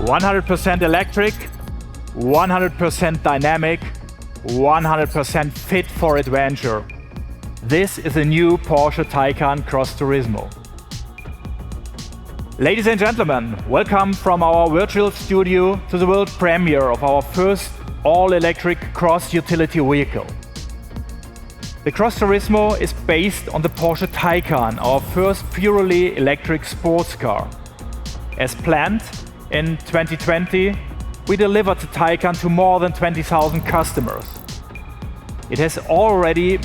100% electric, 100% dynamic, 100% fit for adventure. This is a new Porsche Taycan Cross Turismo. Ladies and gentlemen, welcome from our virtual studio to the world premiere of our first all-electric cross utility vehicle. The Cross Turismo is based on the Porsche Taycan, our first purely electric sports car. As planned, in 2020, we delivered the Taycan to more than 20,000 customers. It has already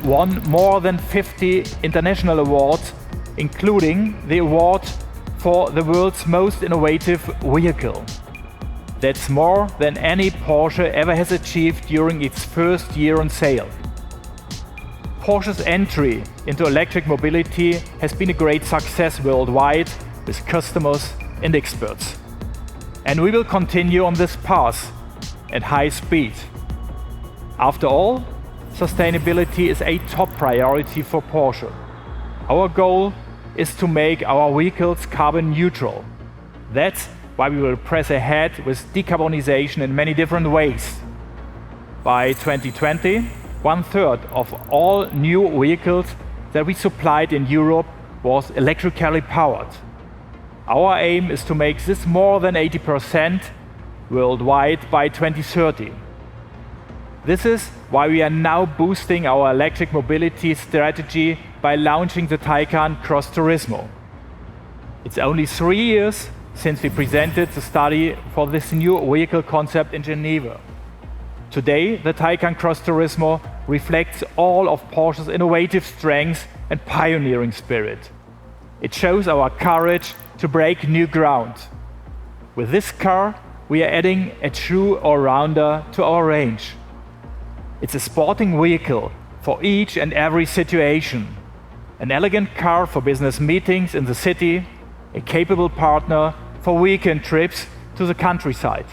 won more than 50 international awards, including the award for the world's most innovative vehicle. That's more than any Porsche ever has achieved during its first year on sale. Porsche's entry into electric mobility has been a great success worldwide with customers and experts. And we will continue on this path at high speed. After all, sustainability is a top priority for Porsche. Our goal is to make our vehicles carbon neutral. That's why we will press ahead with decarbonization in many different ways. By 2020, 1/3 of all new vehicles that we supplied in Europe was electrically powered. Our aim is to make this more than 80% worldwide by 2030. This is why we are now boosting our electric mobility strategy by launching the Taycan Cross Turismo. It's only 3 years since we presented the study for this new vehicle concept in Geneva. Today, the Taycan Cross Turismo reflects all of Porsche's innovative strengths and pioneering spirit. It shows our courage to break new ground. With this car, we are adding a true all-rounder to our range. It's a sporting vehicle for each and every situation. An elegant car for business meetings in the city, a capable partner for weekend trips to the countryside.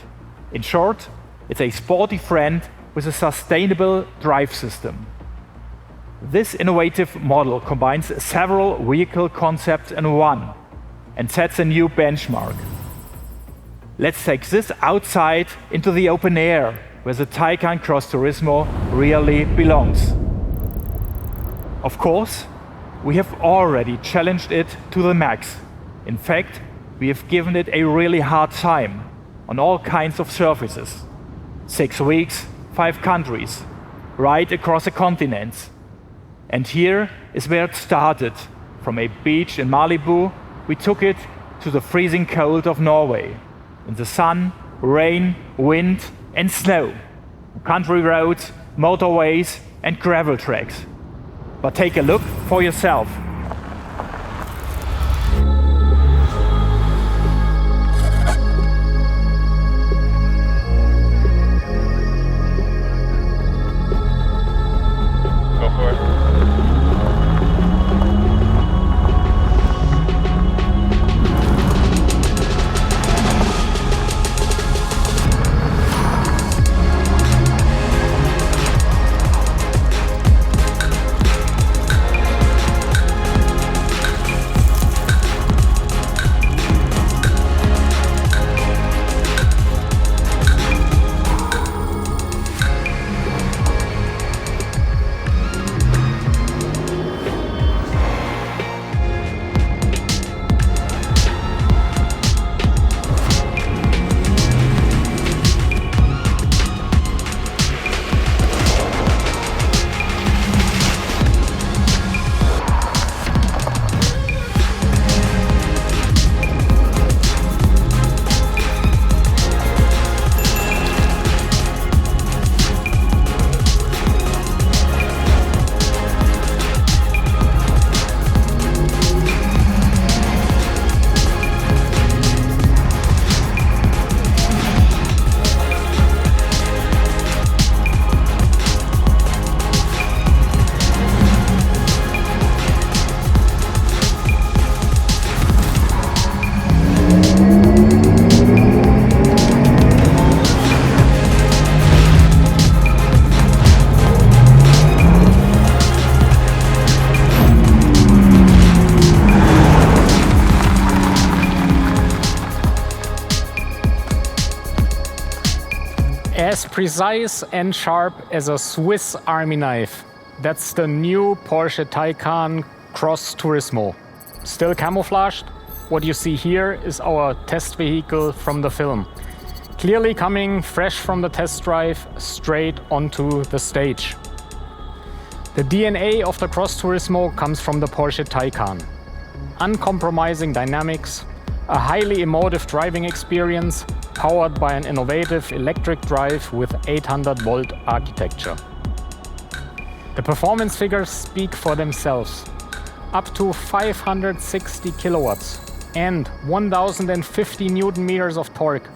In short, it's a sporty friend with a sustainable drive system. This innovative model combines several vehicle concepts in one and sets a new benchmark. Let's take this outside into the open air, where the Taycan Cross Turismo really belongs. Of course, we have already challenged it to the max. In fact, we have given it a really hard time on all kinds of surfaces. 6 weeks, 5 countries, right across the continents. And here is where it started. From a beach in Malibu, we took it to the freezing cold of Norway. In the sun, rain, wind, and snow. Country roads, motorways, and gravel tracks. But take a look for yourself. Go for it. As precise and sharp as a Swiss Army knife. That's the new Porsche Taycan Cross Turismo. Still camouflaged? What you see here is our test vehicle from the film. Clearly coming fresh from the test drive straight onto the stage. The DNA of the Cross Turismo comes from the Porsche Taycan. Uncompromising dynamics, a highly emotive driving experience powered by an innovative electric drive with 800-volt architecture. The performance figures speak for themselves. Up to 560 kilowatts and 1050 Newton meters of torque.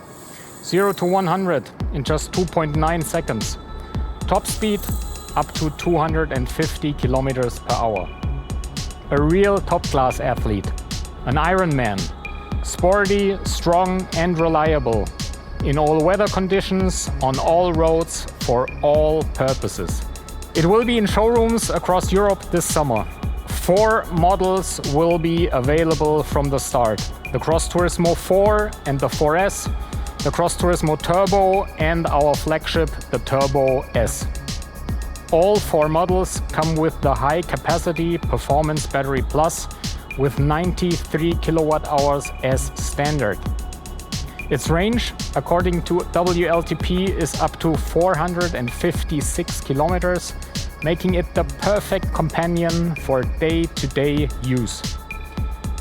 0 to 100 in just 2.9 seconds. Top speed up to 250 kilometers per hour. A real top-class athlete, an Ironman. Sporty, strong and reliable. In all weather conditions, on all roads, for all purposes. It will be in showrooms across Europe this summer. 4 models will be available from the start. The Cross Turismo 4 and the 4S, the Cross Turismo Turbo and our flagship, the Turbo S. All 4 models come with the high-capacity Performance Battery Plus with 93 kilowatt hours as standard. Its range, according to WLTP, is up to 456 kilometers, making it the perfect companion for day-to-day use.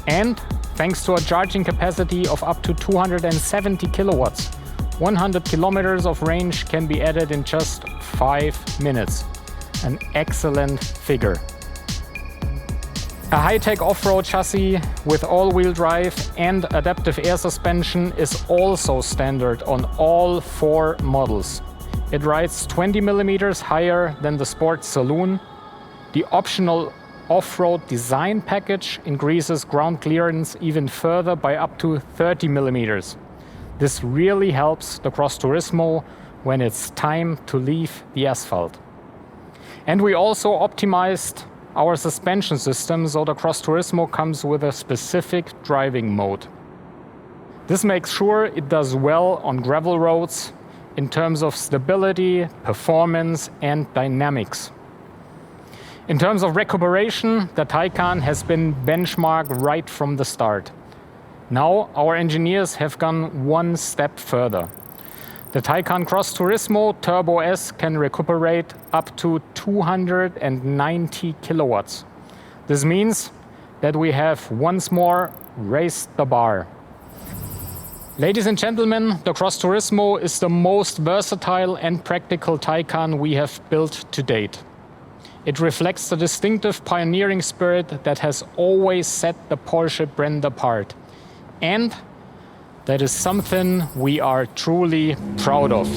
And thanks to a charging capacity of up to 270 kilowatts, 100 kilometers of range can be added in just 5 minutes. An excellent figure. A high-tech off-road chassis with all-wheel drive and adaptive air suspension is also standard on all 4 models. It rides 20 millimeters higher than the Sport Saloon. The optional off-road design package increases ground clearance even further by up to 30 millimeters. This really helps the Cross Turismo when it's time to leave the asphalt. And we also optimized our suspension system, so the Cross Turismo comes with a specific driving mode. This makes sure it does well on gravel roads in terms of stability, performance and dynamics. In terms of recuperation, the Taycan has been benchmarked right from the start. Now our engineers have gone one step further. The Taycan Cross Turismo Turbo S can recuperate up to 290 kilowatts. This means that we have once more raised the bar. Ladies and gentlemen, the Cross Turismo is the most versatile and practical Taycan we have built to date. It reflects the distinctive pioneering spirit that has always set the Porsche brand apart. And that is something we are truly proud of.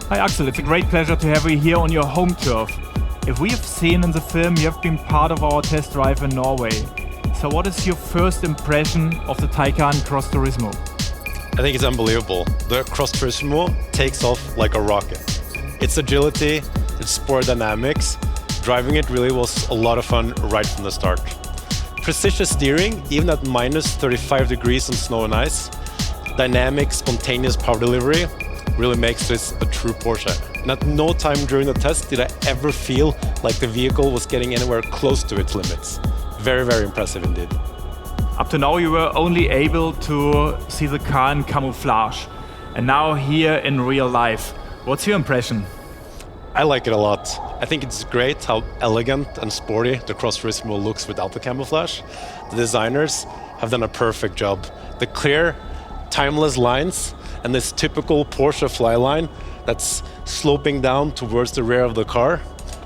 Hi Axel, it's a great pleasure to have you here on your home turf. If we have seen in the film, you have been part of our test drive in Norway. So what is your first impression of the Taycan Cross Turismo? I think it's unbelievable. The Cross Turismo takes off like a rocket. Its agility, its sport dynamics, driving it really was a lot of fun right from the start. Precision steering, even at minus 35 degrees on snow and ice. Dynamic, spontaneous power delivery really makes this a true Porsche. And at no time during the test did I ever feel like the vehicle was getting anywhere close to its limits. Very, very impressive indeed. Up to now you were only able to see the car in camouflage. And now here in real life, what's your impression? I like it a lot. I think it's great how elegant and sporty the Cross Turismo looks without the camouflage. The designers have done a perfect job. The clear, timeless lines and this typical Porsche fly line that's sloping down towards the rear of the car.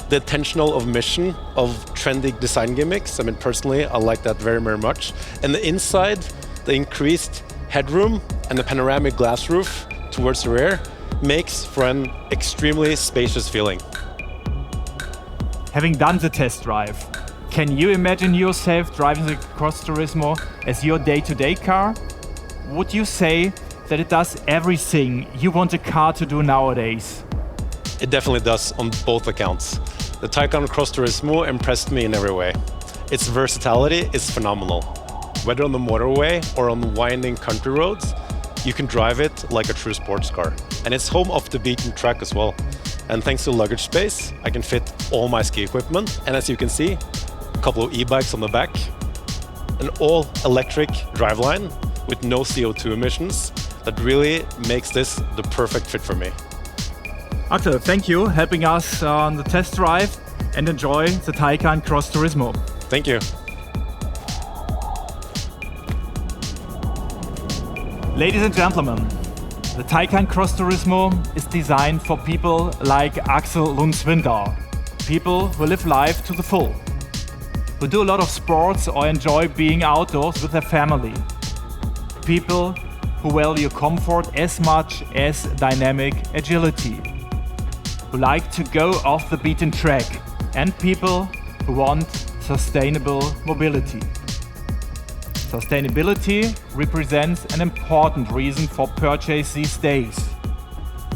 The intentional omission of trendy design gimmicks. I mean, personally, I like that very, very much. And the inside, the increased headroom and the panoramic glass roof towards the rear makes for an extremely spacious feeling. Having done the test drive, can you imagine yourself driving the Cross Turismo as your day-to-day car? Would you say that it does everything you want a car to do nowadays? It definitely does on both accounts. The Taycan Cross Turismo impressed me in every way. Its versatility is phenomenal. Whether on the motorway or on winding country roads, you can drive it like a true sports car. And it's home off the beaten track as well. And thanks to luggage space, I can fit all my ski equipment. And as you can see, a couple of e-bikes on the back, an all-electric driveline with no CO2 emissions that really makes this the perfect fit for me. Axel, thank you helping us on the test drive and enjoy the Taycan Cross Turismo. Thank you. Ladies and gentlemen, the Taycan Cross Turismo is designed for people like Axel Lundswinter, people who live life to the full, who do a lot of sports or enjoy being outdoors with their family, people who value comfort as much as dynamic agility, who like to go off the beaten track, and people who want sustainable mobility. Sustainability represents an important reason for purchase these days.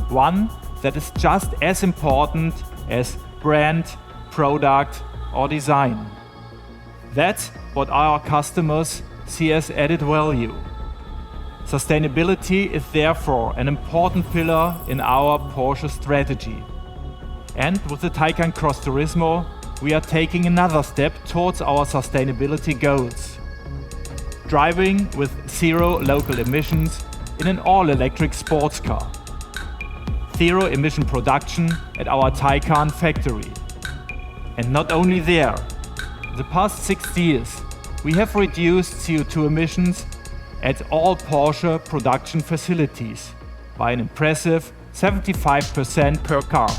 One that is just as important as brand, product or design. That's what our customers see as added value. Sustainability is therefore an important pillar in our Porsche strategy. And with the Taycan Cross Turismo, we are taking another step towards our sustainability goals. Driving with zero local emissions in an all-electric sports car. Zero emission production at our Taycan factory. And not only there, in the past 6 years, we have reduced CO2 emissions at all Porsche production facilities by an impressive 75% per car.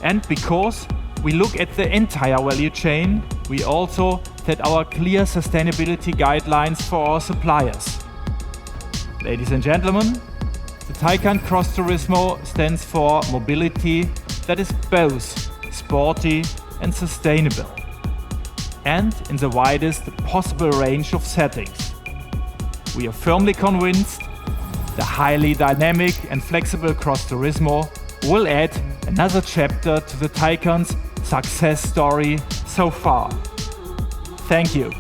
And because we look at the entire value chain, we also set our clear sustainability guidelines for our suppliers. Ladies and gentlemen, the Taycan Cross Turismo stands for mobility that is both sporty and sustainable, and in the widest possible range of settings. We are firmly convinced the highly dynamic and flexible Cross Turismo will add another chapter to the Taycan's success story so far. Thank you.